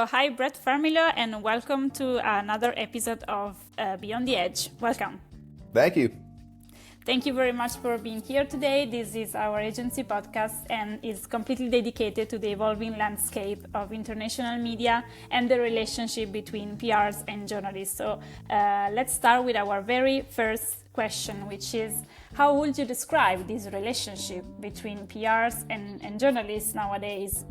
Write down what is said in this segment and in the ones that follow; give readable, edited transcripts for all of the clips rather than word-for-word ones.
Hi, Brett Farmiloe, and welcome to another episode of Beyond the Edge. Welcome. Thank you. Thank you very much for being here today. This is our agency podcast and is completely dedicated to the evolving landscape of international media and the relationship between PRs and journalists. So let's start with our very first question, which is, how would you describe this relationship between PRs and journalists nowadays?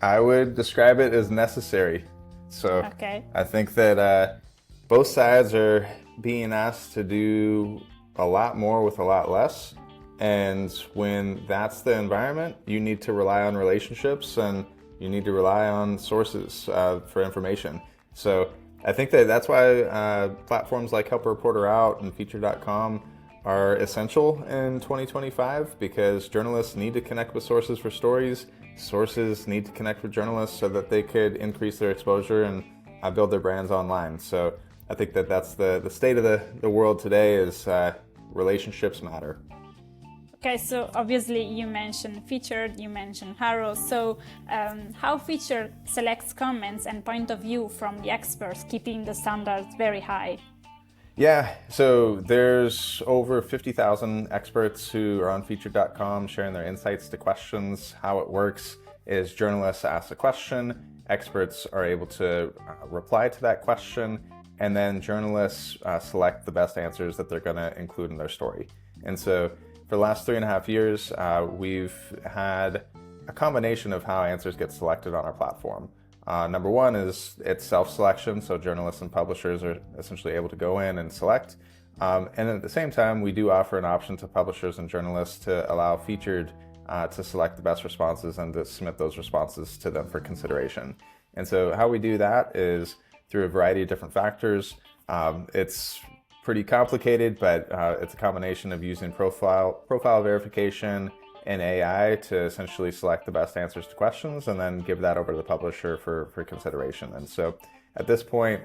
I would describe it as necessary. So Okay. I think that both sides are being asked to do a lot more with a lot less. And when that's the environment, you need to rely on relationships and you need to rely on sources for information. So I think that that's why platforms like Help a Reporter Out and Feature.com are essential in 2025, because journalists need to connect with sources for stories. Sources need to connect with journalists so that they could increase their exposure and build their brands online. So I think that that's the state of the world today is relationships matter. Okay, so obviously you mentioned Featured, you mentioned HARO. So how Featured selects comments and point of view from the experts, keeping the standards very high? Yeah, so there's over 50,000 experts who are on Featured.com sharing their insights to questions. How it works is journalists ask a question, experts are able to reply to that question, and then journalists select the best answers that they're going to include in their story. And so for the last 3.5 years, we've had a combination of how answers get selected on our platform. Number one is it's self-selection, so journalists and publishers are essentially able to go in and select. And at the same time, we do offer an option to publishers and journalists to allow Featured to select the best responses and to submit those responses to them for consideration. And so how we do that is through a variety of different factors. It's pretty complicated, but it's a combination of using profile verification and AI to essentially select the best answers to questions and then give that over to the publisher for consideration. And so at this point,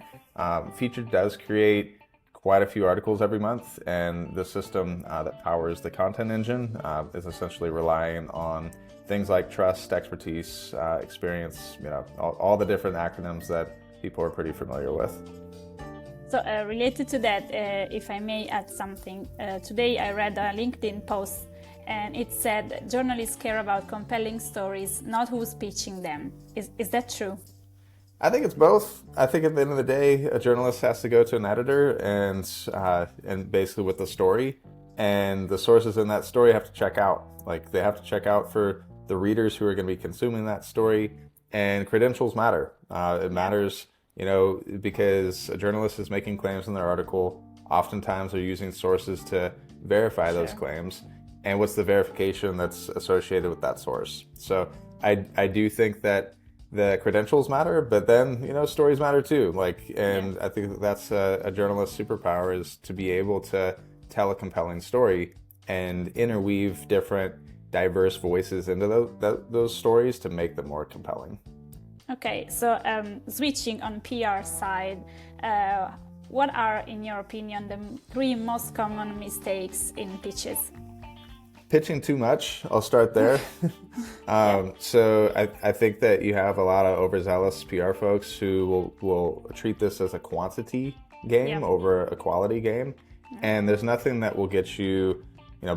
Featured does create quite a few articles every month, and the system that powers the content engine is essentially relying on things like trust, expertise, experience, all the different acronyms that people are pretty familiar with. So related to that, if I may add something, today I read a LinkedIn post and it said journalists care about compelling stories, not who's pitching them. Is that true? I think it's both. I think at the end of the day, a journalist has to go to an editor and basically with the story, and the sources in that story have to check out. Like they have to check out for the readers who are going to be consuming that story, and credentials matter. It matters, because a journalist is making claims in their article. Oftentimes they're using sources to verify those claims. And what's the verification that's associated with that source? So I do think that the credentials matter, but then, stories matter too. I think that's a journalist's superpower, is to be able to tell a compelling story and interweave different diverse voices into those stories to make them more compelling. Okay, so switching on PR side, what are, in your opinion, the 3 most common mistakes in pitches? Pitching too much, I'll start there. So I think that you have a lot of overzealous PR folks who will treat this as a quantity game over a quality game. And there's nothing that will get you,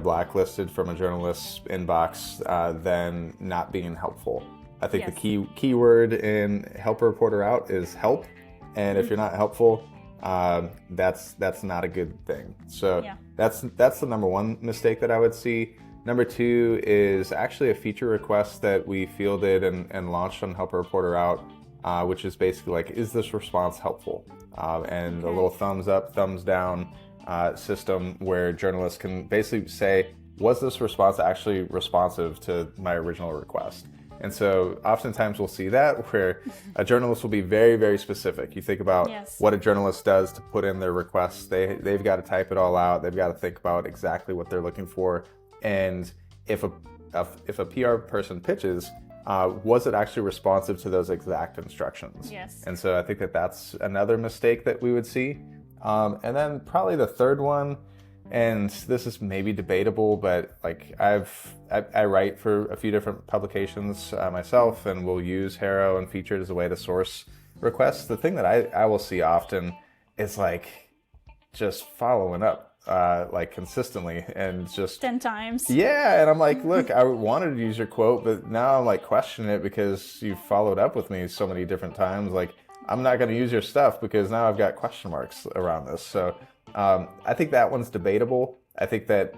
blacklisted from a journalist's inbox than not being helpful. I think the key word in Help a Reporter Out is help. And if you're not helpful, that's not a good thing. So that's the number one mistake that I would see. Number 2 is actually a feature request that we fielded and launched on Help a Reporter Out, which is basically like, is this response helpful? And a little thumbs up, thumbs down system where journalists can basically say, was this response actually responsive to my original request? And so oftentimes we'll see that where a journalist will be very, very specific. You think about what a journalist does to put in their requests. They've got to type it all out. They've got to think about exactly what they're looking for. And if a PR person pitches, was it actually responsive to those exact instructions? Yes. And so I think that that's another mistake that we would see. And then probably the third one and this is maybe debatable, but like I write for a few different publications myself, and we'll use HARO and Featured as a way to source requests. The thing that I will see often is like just following up like consistently and just 10 times. Yeah, and I'm like, look, I wanted to use your quote, but now I'm like questioning it because you followed up with me so many different times. Like, I'm not going to use your stuff because now I've got question marks around this. So I think that one's debatable. I think that,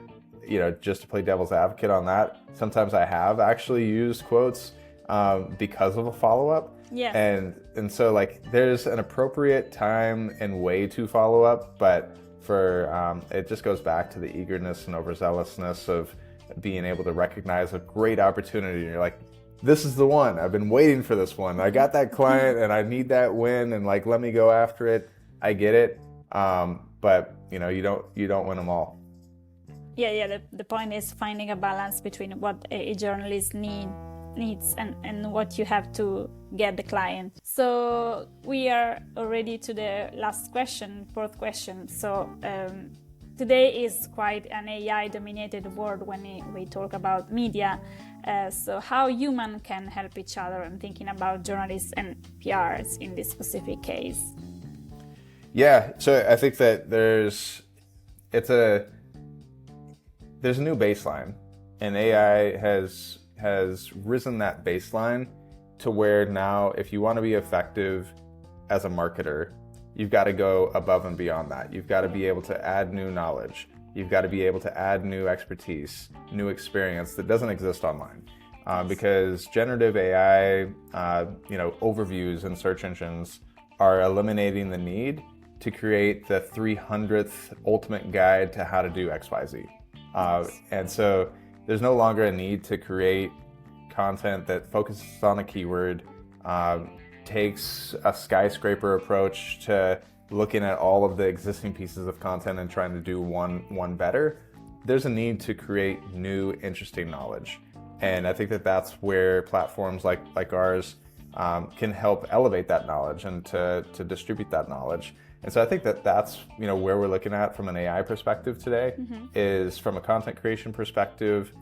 just to play devil's advocate on that, sometimes I have actually used quotes because of a follow-up. Yeah. And so like there's an appropriate time and way to follow up, but for it just goes back to the eagerness and overzealousness of being able to recognize a great opportunity. And you're like, this is the one. I've been waiting for this one. I got that client and I need that win, and like, let me go after it. I get it. But you don't win them all. Yeah. The point is finding a balance between what a journalist needs and what you have to get the client. So we are already to the last question, fourth question. So today is quite an AI-dominated world when we talk about media. So how human can help each other? I'm thinking about journalists and PRs in this specific case. Yeah, so I think that there's a new baseline, and AI has risen that baseline to where now if you want to be effective as a marketer, you've got to go above and beyond that. You've got to be able to add new knowledge. You've got to be able to add new expertise, new experience that doesn't exist online. Because generative AI, overviews in search engines are eliminating the need to create the 300th ultimate guide to how to do XYZ. And so there's no longer a need to create content that focuses on a keyword, takes a skyscraper approach to looking at all of the existing pieces of content and trying to do one better. There's a need to create new, interesting knowledge. And I think that that's where platforms like ours can help elevate that knowledge and to distribute that knowledge. And so I think that that's where we're looking at from an AI perspective today, is from a content creation perspective.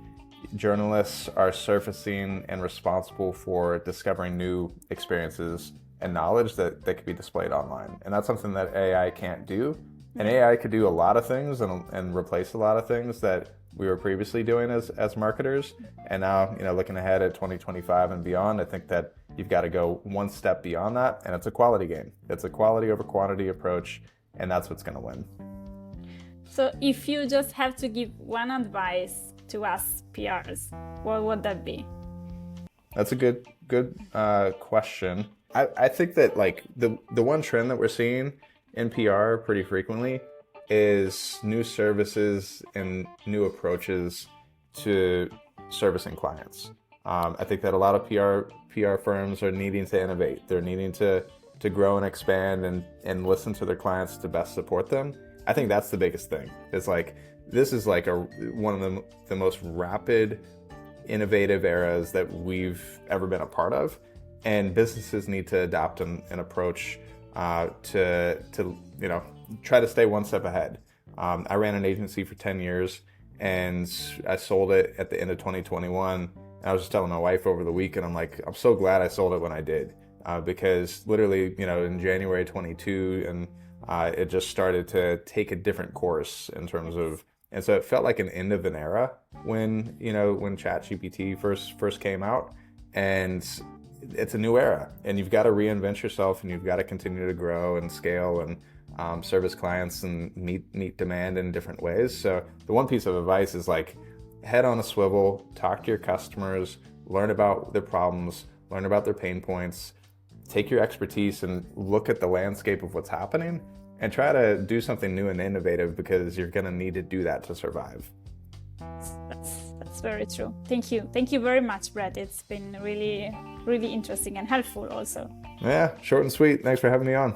Journalists are surfacing and responsible for discovering new experiences and knowledge that can be displayed online. And that's something that AI can't do. And AI could do a lot of things and replace a lot of things that we were previously doing as marketers. And now, looking ahead at 2025 and beyond, I think that you've got to go one step beyond that, and it's a quality game. It's a quality over quantity approach, and that's what's going to win. So if you just have to give one advice to us PRs, what would that be? That's a good question. I think that like the one trend that we're seeing in PR pretty frequently is new services and new approaches to servicing clients. I think that a lot of PR firms are needing to innovate. They're needing to grow and expand and listen to their clients to best support them. I think that's the biggest thing. It's like, this is like one of the most rapid, innovative eras that we've ever been a part of. And businesses need to adopt an approach to try to stay one step ahead. I ran an agency for 10 years and I sold it at the end of 2021. And I was just telling my wife over the weekend, I'm like, I'm so glad I sold it when I did, because literally, in January 22, and it just started to take a different course in terms of, and so it felt like an end of an era when ChatGPT first came out, and it's a new era, and you've got to reinvent yourself, and you've got to continue to grow and scale and service clients and meet demand in different ways. So the one piece of advice is like, head on a swivel, talk to your customers, learn about their problems, learn about their pain points, take your expertise and look at the landscape of what's happening and try to do something new and innovative, because you're going to need to do that to survive. That's very true. Thank you very much, Brett. It's been really, really interesting and helpful also. Yeah, short and sweet. Thanks for having me on.